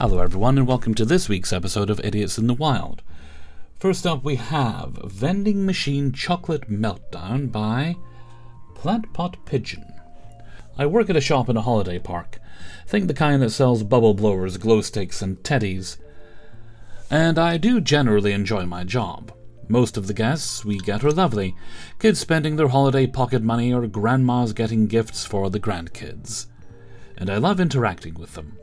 Hello everyone and welcome to this week's episode of Idiots in the Wild. First up we have Vending Machine Chocolate Meltdown by Plant Pot Pigeon. I work at a shop in a holiday park. Think the kind that sells bubble blowers, glow sticks and teddies. And I do generally enjoy my job. Most of the guests we get are lovely. Kids spending their holiday pocket money or grandmas getting gifts for the grandkids. And I love interacting with them.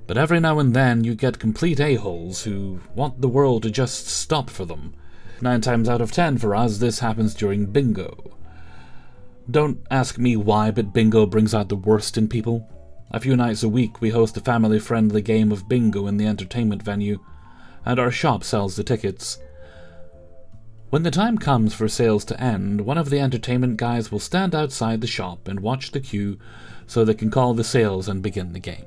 But every now and then you get complete a-holes who want the world to just stop for them. 9 times out of 10 for us, this happens during bingo. Don't ask me why, but bingo brings out the worst in people. A few nights a week we host a family-friendly game of bingo in the entertainment venue, and our shop sells the tickets. When the time comes for sales to end, one of the entertainment guys will stand outside the shop and watch the queue so they can call the sales and begin the game.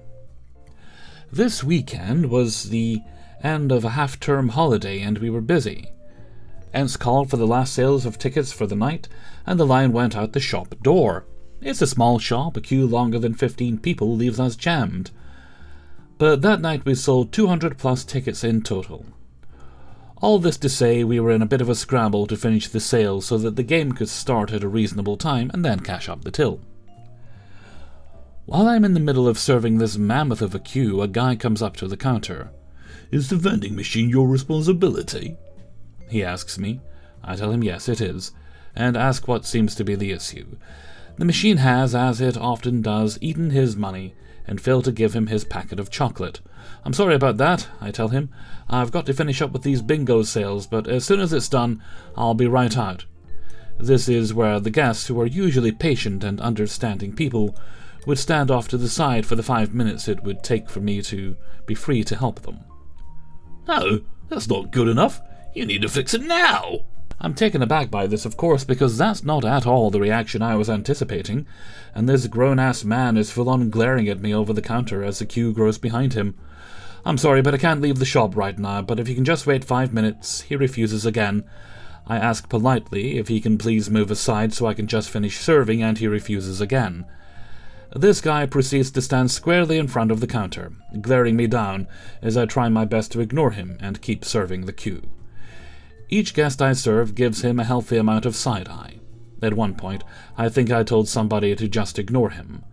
This weekend was the end of a half-term holiday and we were busy. Ents called for the last sales of tickets for the night, and the line went out the shop door. It's a small shop, a queue longer than 15 people leaves us jammed. But that night we sold 200 plus tickets in total. All this to say we were in a bit of a scramble to finish the sale so that the game could start at a reasonable time and then cash up the till. While I'm in the middle of serving this mammoth of a queue, a guy comes up to the counter. "Is the vending machine your responsibility?" He asks me. I tell him yes, it is, and ask what seems to be the issue. The machine has, as it often does, eaten his money and failed to give him his packet of chocolate. "I'm sorry about that," I tell him. "I've got to finish up with these bingo sales, but as soon as it's done, I'll be right out." This is where the guests, who are usually patient and understanding people, would stand off to the side for the 5 minutes it would take for me to be free to help them. "No, that's not good enough. You need to fix it now." I'm taken aback by this, of course, because that's not at all the reaction I was anticipating, and this grown-ass man is full-on glaring at me over the counter as the queue grows behind him. "I'm sorry, but I can't leave the shop right now, but if you can just wait 5 minutes," he refuses again. I ask politely if he can please move aside so I can just finish serving, and he refuses again. This guy proceeds to stand squarely in front of the counter, glaring me down as I try my best to ignore him and keep serving the queue. Each guest I serve gives him a healthy amount of side-eye. At one point, I think I told somebody to just ignore him.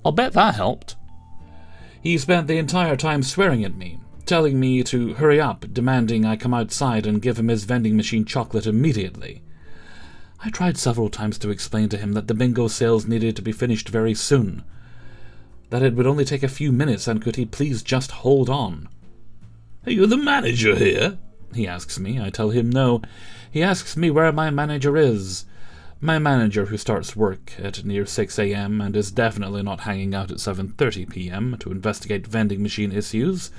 I'll bet that helped. He spent the entire time swearing at me, telling me to hurry up, demanding I come outside and give him his vending machine chocolate immediately. I tried several times to explain to him that the bingo sales needed to be finished very soon, that it would only take a few minutes, and could he please just hold on. "Are you the manager here?" he asks me. I tell him no. He asks me where my manager is. My manager, who starts work at near 6 a.m. and is definitely not hanging out at 7:30 p.m. to investigate vending machine issues.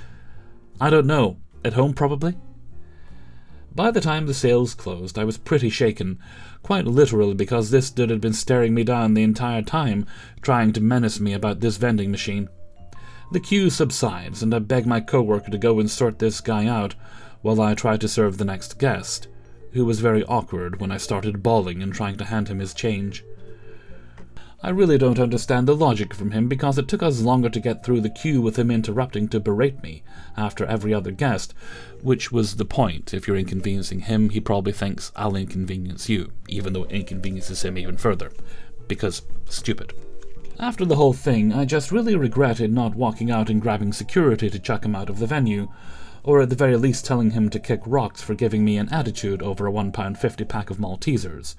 I don't know. At home, probably? By the time the sales closed, I was pretty shaken, quite literally, because this dude had been staring me down the entire time, trying to menace me about this vending machine. The queue subsides, and I beg my coworker to go and sort this guy out, while I try to serve the next guest, who was very awkward when I started bawling and trying to hand him his change. I really don't understand the logic from him, because it took us longer to get through the queue with him interrupting to berate me after every other guest, which was the point. If you're inconveniencing him, he probably thinks I'll inconvenience you, even though it inconveniences him even further, because stupid. After the whole thing, I just really regretted not walking out and grabbing security to chuck him out of the venue, or at the very least telling him to kick rocks for giving me an attitude over a £1.50 pack of Maltesers.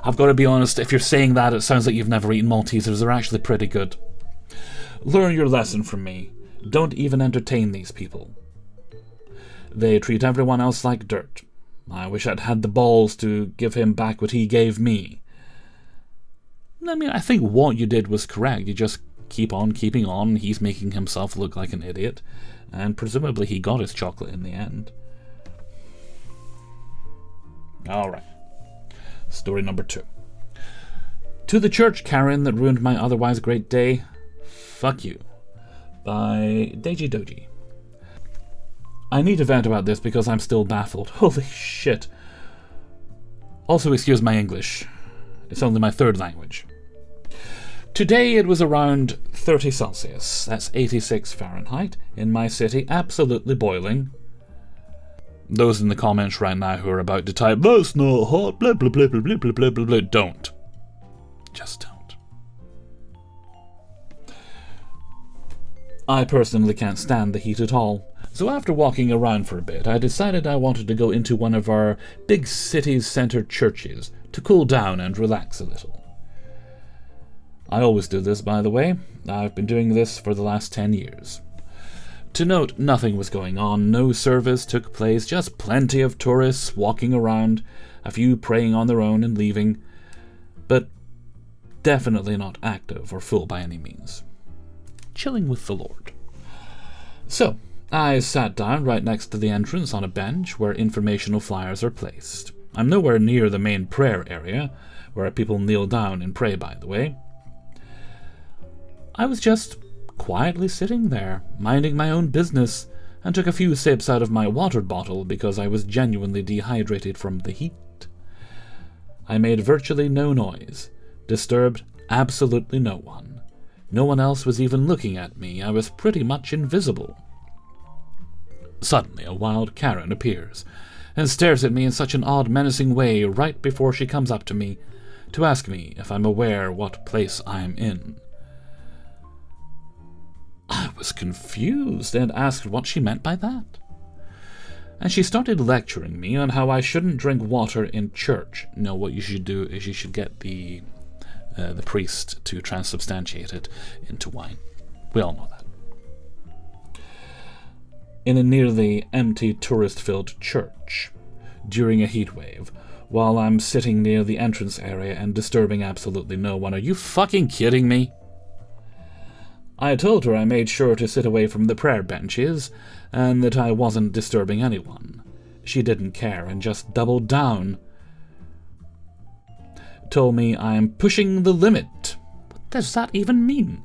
I've got to be honest, if you're saying that, it sounds like you've never eaten Maltesers. They're actually pretty good. Learn your lesson from me. Don't even entertain these people. They treat everyone else like dirt. I wish I'd had the balls to give him back what he gave me. I mean, I think what you did was correct. You just keep on keeping on. He's making himself look like an idiot, and presumably he got his chocolate in the end. Alright. Story number 2. To the church Karen that ruined my otherwise great day, fuck you. By Deji Doji. I need to vent about this because I'm still baffled. Holy shit. Also, excuse my English. It's only my third language. Today it was around 30 Celsius, that's 86 Fahrenheit, in my city, absolutely boiling. Those in the comments right now who are about to type, "That's not hot, blah blah blah blah blah blah blah blah blah," don't. Just don't. I personally can't stand the heat at all. So after walking around for a bit, I decided I wanted to go into one of our big city-centered churches to cool down and relax a little. I always do this, by the way. I've been doing this for the last 10 years. To note, nothing was going on, no service took place, just plenty of tourists walking around, a few praying on their own and leaving, but definitely not active or full by any means. Chilling with the Lord. So, I sat down right next to the entrance on a bench where informational flyers are placed. I'm nowhere near the main prayer area, where people kneel down and pray, by the way. I was just quietly sitting there, minding my own business, and took a few sips out of my water bottle because I was genuinely dehydrated from the heat. I made virtually no noise, disturbed absolutely no one. No one else was even looking at me. I was pretty much invisible. Suddenly, a wild Karen appears and stares at me in such an odd, menacing way right before she comes up to me to ask me if I'm aware what place I'm in. I was confused and asked what she meant by that. And she started lecturing me on how I shouldn't drink water in church. No, what you should do is you should get the priest to transubstantiate it into wine. We all know that. In a nearly empty tourist-filled church, during a heat wave, while I'm sitting near the entrance area and disturbing absolutely no one. Are you fucking kidding me? I told her I made sure to sit away from the prayer benches, and that I wasn't disturbing anyone. She didn't care and just doubled down. Told me I'm pushing the limit. What does that even mean?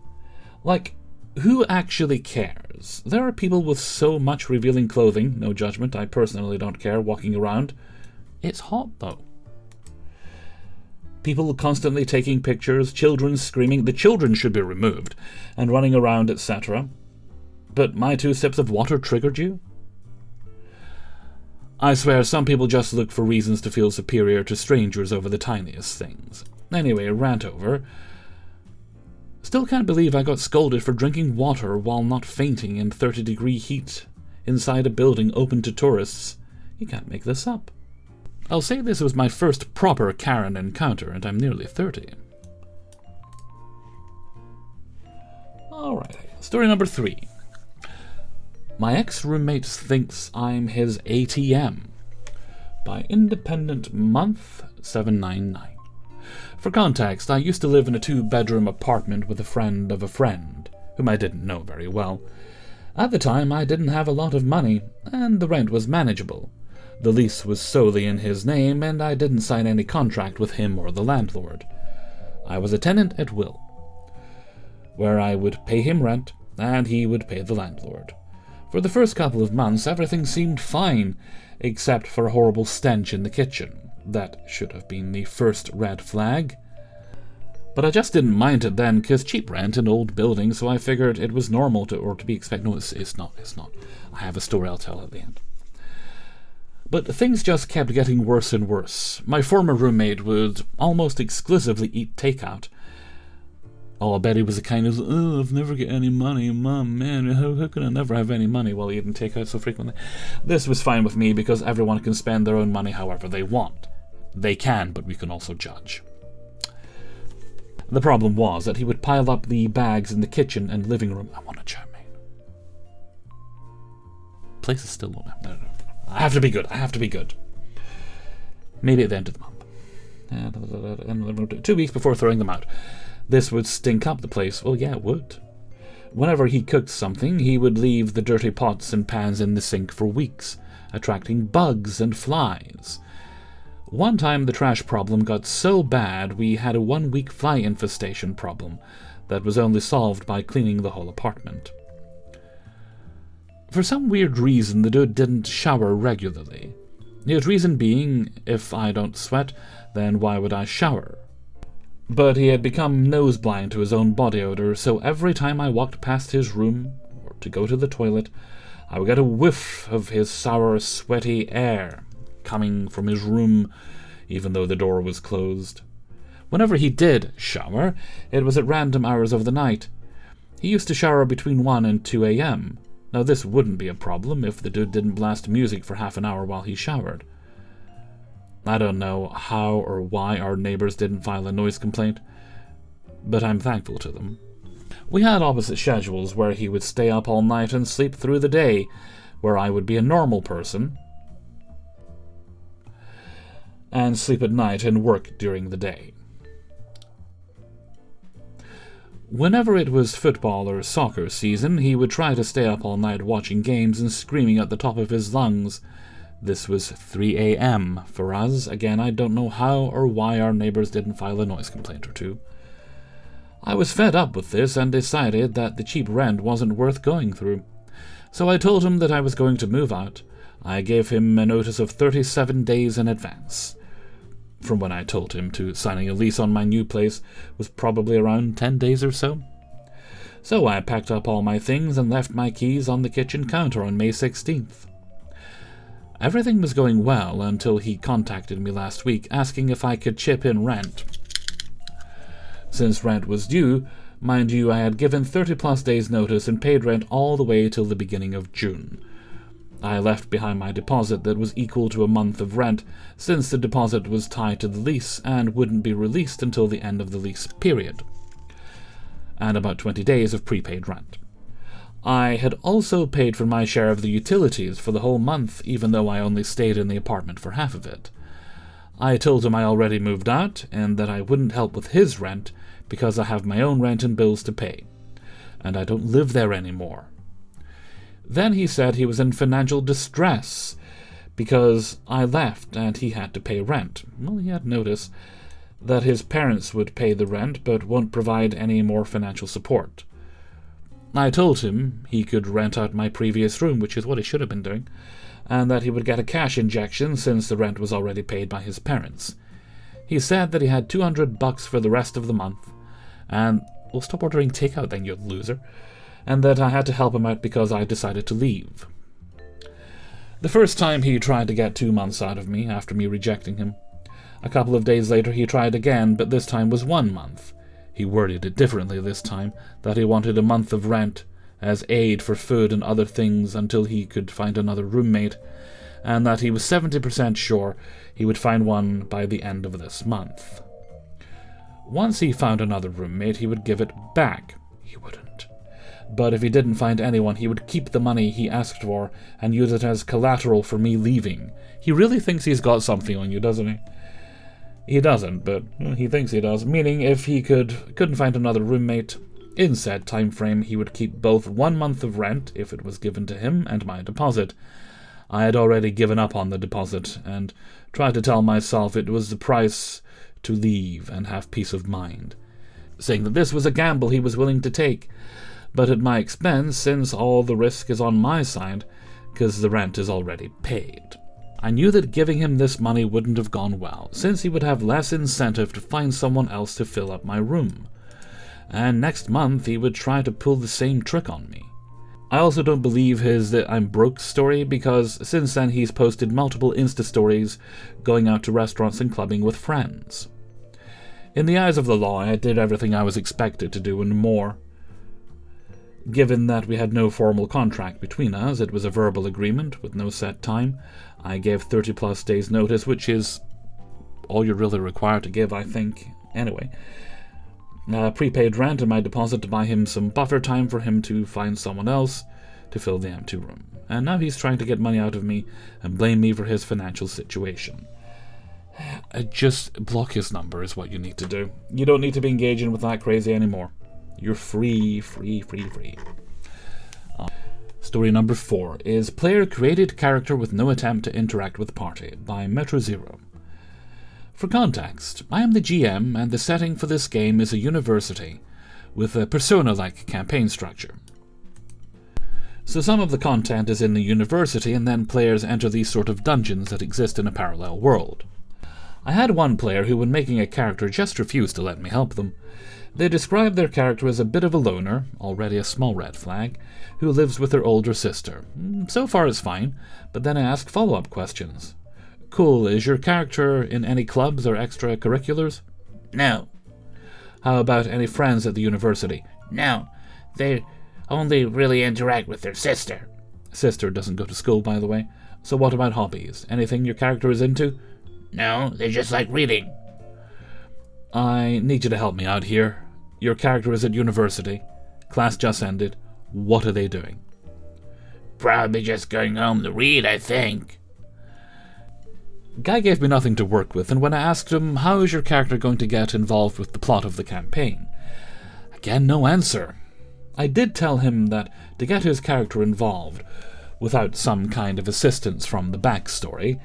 Like, who actually cares? There are people with so much revealing clothing, no judgment, I personally don't care, walking around. It's hot, though. People constantly taking pictures, children screaming. The children should be removed, and running around, etc. But my 2 sips of water triggered you? I swear some people just look for reasons to feel superior to strangers over the tiniest things. Anyway, rant over. Still can't believe I got scolded for drinking water while not fainting in 30-degree heat inside a building open to tourists. You can't make this up. I'll say this was my first proper Karen encounter, and I'm nearly 30. Alright, story number 3. My ex-roommate thinks I'm his ATM, by Independent Month 799. For context, I used to live in a 2-bedroom apartment with a friend of a friend, whom I didn't know very well. At the time, I didn't have a lot of money, and the rent was manageable. The lease was solely in his name, and I didn't sign any contract with him or the landlord. I was a tenant at will, where I would pay him rent, and he would pay the landlord. For the first couple of months, everything seemed fine, except for a horrible stench in the kitchen. That should have been the first red flag. But I just didn't mind it then, because cheap rent in old buildings, so I figured it was normal to be expected. No, it's not. I have a story I'll tell at the end. But things just kept getting worse and worse. My former roommate would almost exclusively eat takeout. Oh, I bet he was the kind of, I've never got any money, Mom, man, how can I never have any money while eating takeout so frequently? This was fine with me because everyone can spend their own money however they want. They can, but we can also judge. The problem was that he would pile up the bags in the kitchen and living room. I want a chow mein. Place is still on. No. I have to be good. Maybe at the end of the month. 2 weeks before throwing them out. This would stink up the place. Well, yeah, it would. Whenever he cooked something, he would leave the dirty pots and pans in the sink for weeks, attracting bugs and flies. One time the trash problem got so bad we had a 1-week fly infestation problem that was only solved by cleaning the whole apartment. For some weird reason, the dude didn't shower regularly. His reason being, if I don't sweat, then why would I shower? But he had become nose-blind to his own body odor, so every time I walked past his room, or to go to the toilet, I would get a whiff of his sour, sweaty air coming from his room, even though the door was closed. Whenever he did shower, it was at random hours of the night. He used to shower between 1 and 2 a.m. Now this wouldn't be a problem if the dude didn't blast music for half an hour while he showered. I don't know how or why our neighbors didn't file a noise complaint, but I'm thankful to them. We had opposite schedules where he would stay up all night and sleep through the day, where I would be a normal person and sleep at night and work during the day. Whenever it was football or soccer season, he would try to stay up all night watching games and screaming at the top of his lungs. This was 3 a.m. for us. Again, I don't know how or why our neighbors didn't file a noise complaint or two. I was fed up with this and decided that the cheap rent wasn't worth going through. So I told him that I was going to move out. I gave him a notice of 37 days in advance. From when I told him to signing a lease on my new place was probably around 10 days or so. So I packed up all my things and left my keys on the kitchen counter on May 16th. Everything was going well until he contacted me last week asking if I could chip in rent. Since rent was due, mind you, I had given 30-plus days notice and paid rent all the way till the beginning of June. I left behind my deposit that was equal to a month of rent, since the deposit was tied to the lease and wouldn't be released until the end of the lease period, and about 20 days of prepaid rent. I had also paid for my share of the utilities for the whole month, even though I only stayed in the apartment for half of it. I told him I already moved out, and that I wouldn't help with his rent, because I have my own rent and bills to pay, and I don't live there anymore. Then he said he was in financial distress, because I left and he had to pay rent. Well, he had noticed that his parents would pay the rent, but won't provide any more financial support. I told him he could rent out my previous room, which is what he should have been doing, and that he would get a cash injection since the rent was already paid by his parents. He said that he had $200 for the rest of the month, and, well, stop ordering takeout then, you loser, and that I had to help him out because I decided to leave. The first time he tried to get 2 months out of me after me rejecting him. A couple of days later he tried again, but this time was 1 month. He worded it differently this time, that he wanted a month of rent as aid for food and other things until he could find another roommate, and that he was 70% sure he would find one by the end of this month. Once he found another roommate, he would give it back. He wouldn't. But if he didn't find anyone, he would keep the money he asked for and use it as collateral for me leaving. He really thinks he's got something on you, doesn't he? He doesn't, but he thinks he does, meaning if he couldn't find another roommate in said time frame, he would keep both 1 month of rent, if it was given to him, and my deposit. I had already given up on the deposit, and tried to tell myself it was the price to leave and have peace of mind, saying that this was a gamble he was willing to take, but at my expense, since all the risk is on my side, because the rent is already paid. I knew that giving him this money wouldn't have gone well, since he would have less incentive to find someone else to fill up my room. And next month he would try to pull the same trick on me. I also don't believe his that I'm broke story, because since then he's posted multiple Insta stories going out to restaurants and clubbing with friends. In the eyes of the law, I did everything I was expected to do and more. Given that we had no formal contract between us, it was a verbal agreement with no set time. I gave 30-plus days notice, which is all you're really required to give, I think. Anyway, prepaid rent and my deposit to buy him some buffer time for him to find someone else to fill the empty room. And now he's trying to get money out of me and blame me for his financial situation. Just block his number is what you need to do. You don't need to be engaging with that crazy anymore. You're free. Story number 4 is Player Created Character with No Attempt to Interact with Party by Metro Zero. For context, I am the GM, and the setting for this game is a university, with a Persona-like campaign structure. So some of the content is in the university, and then players enter these sort of dungeons that exist in a parallel world. I had one player who, when making a character, just refused to let me help them. They described their character as a bit of a loner, already a small red flag, who lives with their older sister. So far it's fine, but then I asked follow-up questions. Cool, is your character in any clubs or extracurriculars? No. How about any friends at the university? No. They only really interact with their sister. Sister doesn't go to school, by the way. So what about hobbies? Anything your character is into? No, they just like reading. I need you to help me out here. Your character is at university. Class just ended. What are they doing? Probably just going home to read, I think. Guy gave me nothing to work with, and when I asked him, how is your character going to get involved with the plot of the campaign? Again, no answer. I did tell him that to get his character involved, without some kind of assistance from the backstory,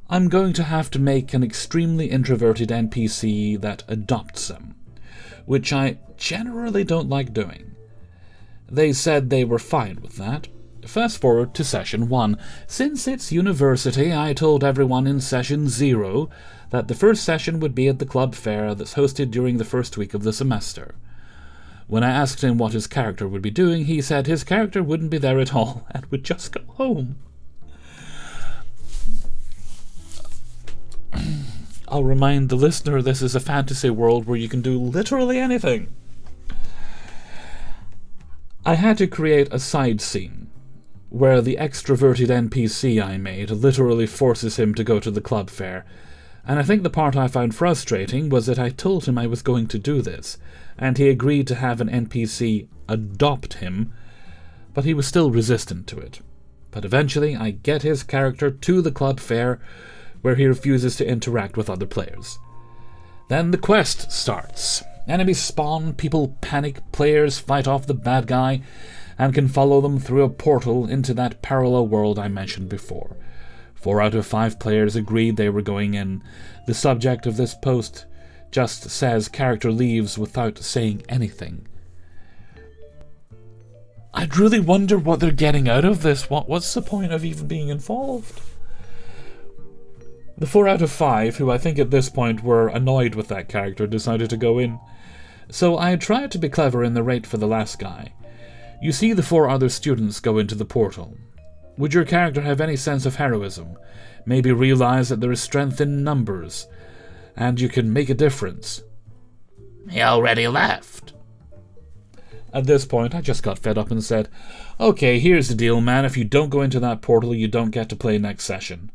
I'm going to have to make an extremely introverted NPC that adopts him, which I generally don't like doing. They said they were fine with that. Fast forward to Session 1. Since it's university, I told everyone in Session 0 that the first session would be at the club fair that's hosted during the first week of the semester. When I asked him what his character would be doing, he said his character wouldn't be there at all and would just go home. I'll remind the listener this is a fantasy world where you can do literally anything. I had to create a side scene where the extroverted NPC I made literally forces him to go to the club fair, and I think the part I found frustrating was that I told him I was going to do this, and he agreed to have an NPC adopt him, but he was still resistant to it. But eventually I get his character to the club fair, where he refuses to interact with other players. Then the quest starts. Enemies spawn, people panic, players fight off the bad guy, and can follow them through a portal into that parallel world I mentioned before. 4 out of 5 players agreed they were going in. The subject of this post just says character leaves without saying anything. I'd really wonder what they're getting out of this. What's the point of even being involved? The 4 out of 5, who I think at this point were annoyed with that character, decided to go in. So I tried to be clever in the rate for the last guy. You see the 4 other students go into the portal. Would your character have any sense of heroism? Maybe realize that there is strength in numbers, and you can make a difference? He already left. At this point, I just got fed up and said, okay, here's the deal, man. If you don't go into that portal, you don't get to play next session.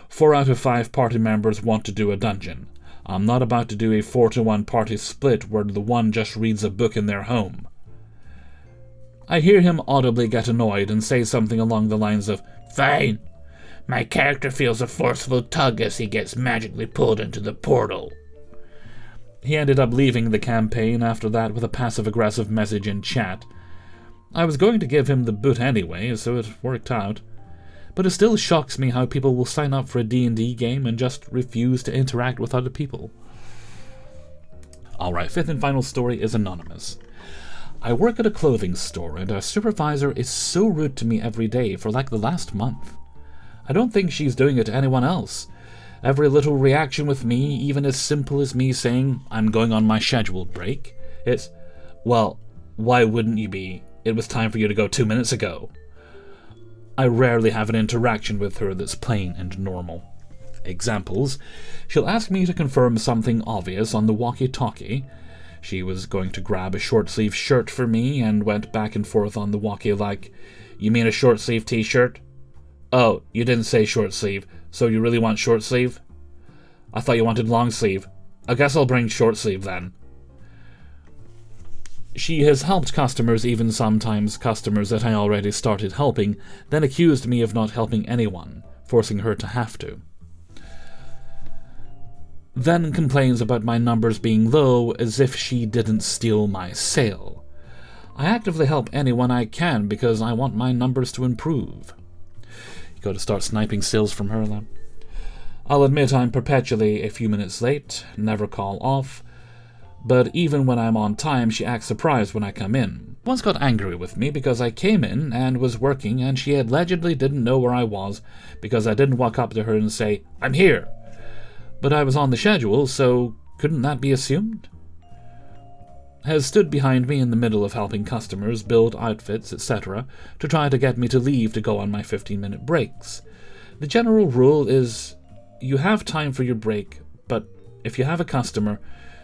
4 out of 5 party members want to do a dungeon. I'm not about to do a 4-to-1 party split where the one just reads a book in their home. I hear him audibly get annoyed and say something along the lines of, Fine. My character feels a forceful tug as he gets magically pulled into the portal. He ended up leaving the campaign after that with a passive-aggressive message in chat. I was going to give him the boot anyway, so it worked out. But it still shocks me how people will sign up for a D&D game and just refuse to interact with other people. Alright, 5th and final story is anonymous. I work at a clothing store, and our supervisor is so rude to me every day for like the last month. I don't think she's doing it to anyone else. Every little reaction with me, even as simple as me saying, I'm going on my scheduled break, it's, well, why wouldn't you be? It was time for you to go 2 minutes ago. I rarely have an interaction with her that's plain and normal. Examples: she'll ask me to confirm something obvious on the walkie-talkie. She was going to grab a short-sleeve shirt for me and went back and forth on the walkie like, you mean a short-sleeve t-shirt? Oh, you didn't say short-sleeve, so you really want short-sleeve? I thought you wanted long-sleeve. I guess I'll bring short-sleeve then. She has helped customers, even sometimes customers that I already started helping, then accused me of not helping anyone, forcing her to have to. Then complains about my numbers being low as if she didn't steal my sale. I actively help anyone I can because I want my numbers to improve. You got to start sniping sales from her then. I'll admit I'm perpetually a few minutes late, never call off, but even when I'm on time, she acts surprised when I come in. Once got angry with me because I came in and was working and she allegedly didn't know where I was because I didn't walk up to her and say, I'm here. But I was on the schedule, so couldn't that be assumed? Has stood behind me in the middle of helping customers build outfits, etc., to try to get me to leave to go on my 15-minute breaks. The general rule is you have time for your break, but if you have a customer,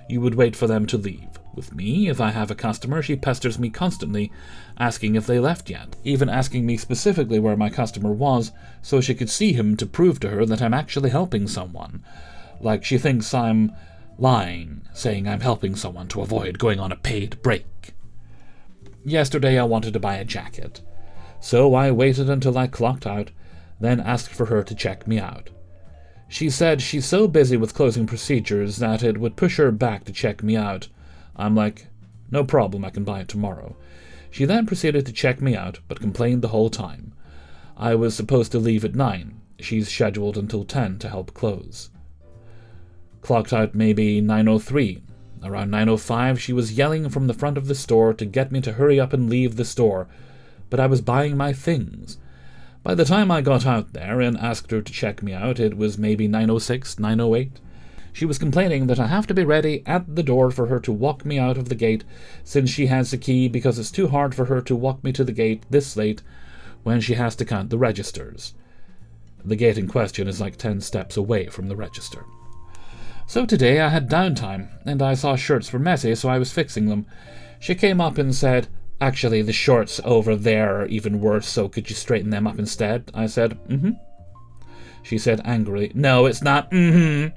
you would wait for them to leave. With me, if I have a customer, she pesters me constantly, asking if they left yet, even asking me specifically where my customer was so she could see him to prove to her that I'm actually helping someone. Like she thinks I'm lying, saying I'm helping someone to avoid going on a paid break. Yesterday I wanted to buy a jacket, so I waited until I clocked out, then asked for her to check me out. She said she's so busy with closing procedures that it would push her back to check me out. I'm like, no problem, I can buy it tomorrow. She then proceeded to check me out, but complained the whole time. I was supposed to leave at 9. She's scheduled until 10 to help close. Clocked out maybe 9:03. Around 9:05, she was yelling from the front of the store to get me to hurry up and leave the store, but I was buying my things. By the time I got out there and asked her to check me out, it was maybe 9:06, 9:08. She was complaining that I have to be ready at the door for her to walk me out of the gate since she has the key because it's too hard for her to walk me to the gate this late when she has to count the registers. The gate in question is like 10 steps away from the register. So today I had downtime, and I saw shirts were messy, so I was fixing them. She came up and said, "Actually, the shorts over there are even worse, so could you straighten them up instead?" I said, "Mm-hmm." She said angrily, "No, it's not mm-hmm.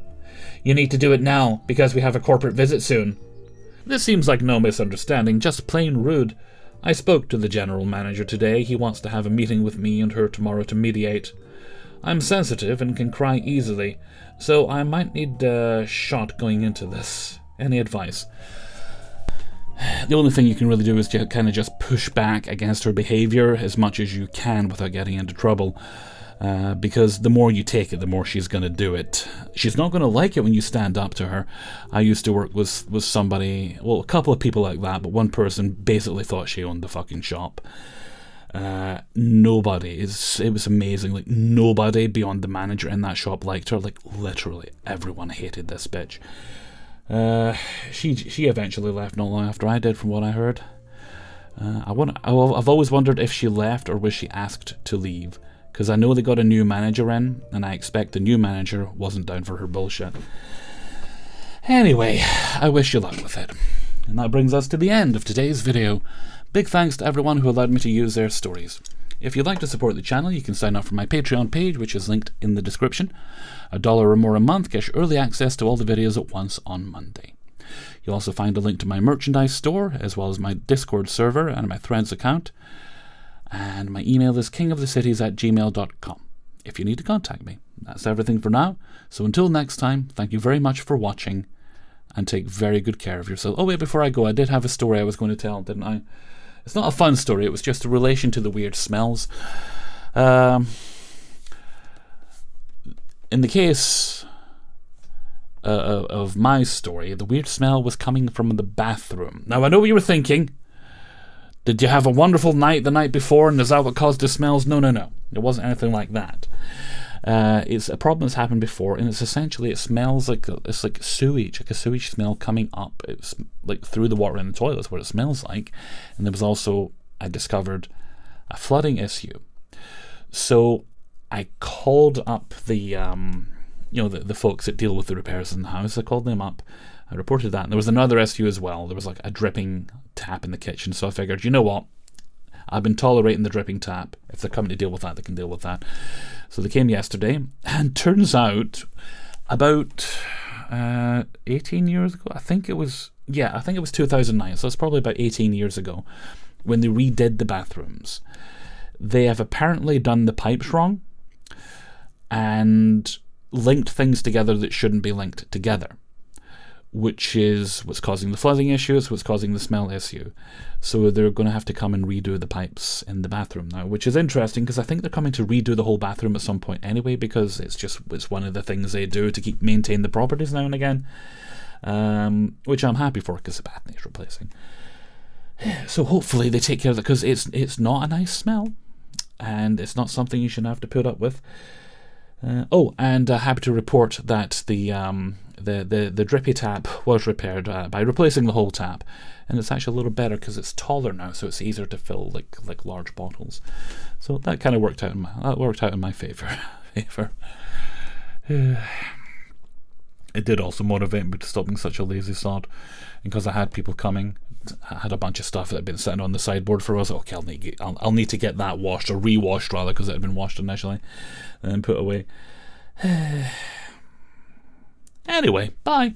You need to do it now, because we have a corporate visit soon." This seems like no misunderstanding, just plain rude. I spoke to the general manager today. He wants to have a meeting with me and her tomorrow to mediate. I'm sensitive and can cry easily, so I might need a shot going into this. Any advice? The only thing you can really do is to kind of just push back against her behaviour as much as you can without getting into trouble. Because the more you take it, the more she's going to do it. She's not going to like it when you stand up to her. I used to work with somebody, well, a couple of people like that, but one person basically thought she owned the fucking shop. Nobody, it was amazing, like nobody beyond the manager in that shop liked her. Like literally everyone hated this bitch. She eventually left not long after I did, from what I heard. I've always wondered if she left or was she asked to leave, because I know they got a new manager in, and I expect the new manager wasn't down for her bullshit. Anyway, I wish you luck with it. And that brings us to the end of today's video. Big thanks to everyone who allowed me to use their stories. If you'd like to support the channel, you can sign up for my Patreon page, which is linked in the description. $1 or more a month gets you early access to all the videos at once on Monday. You'll also find a link to my merchandise store, as well as my Discord server and my Threads account. And my email is kingofthecities@gmail.com if you need to contact me. That's everything for now. So until next time, thank you very much for watching, and take very good care of yourself. Oh wait, before I go, I did have a story I was going to tell, didn't I? It's not a fun story, it was just a relation to the weird smells. In the case of my story, the weird smell was coming from the bathroom. Now I know what you were thinking. Did you have a wonderful night the night before and is that what caused the smells? No. It wasn't anything like that. It's a problem that's happened before, and it's essentially, it smells like it's like sewage, like a sewage smell coming up. It's like through the water in the toilet is what it smells like. And there was also, I discovered, a flooding issue. So I called up the the folks that deal with the repairs in the house. I called them up. I reported that, and there was another issue as well. There was like a dripping tap in the kitchen. So I figured, you know what? I've been tolerating the dripping tap. If they're coming to deal with that, they can deal with that. So they came yesterday, and turns out about 18 years ago, I think it was 2009, so it's probably about 18 years ago, when they redid the bathrooms. They have apparently done the pipes wrong and linked things together that shouldn't be linked together, which is what's causing the flooding issue, it's what's causing the smell issue. So they're going to have to come and redo the pipes in the bathroom now, which is interesting because I think they're coming to redo the whole bathroom at some point anyway, because it's one of the things they do to maintain the properties now and again, which I'm happy for because the bath needs replacing. So hopefully they take care of that, because it's not a nice smell and it's not something you should have to put up with. And happy to report that the drippy tap was repaired by replacing the whole tap, and it's actually a little better because it's taller now, so it's easier to fill like large bottles. So that kind of worked out in my favor. It did also motivate me to stop being such a lazy sod, and because I had people coming, I had a bunch of stuff that had been sitting on the sideboard for us. Okay, I'll need to get that washed, or re-washed rather, because it had been washed initially, and then put away. Anyway, bye.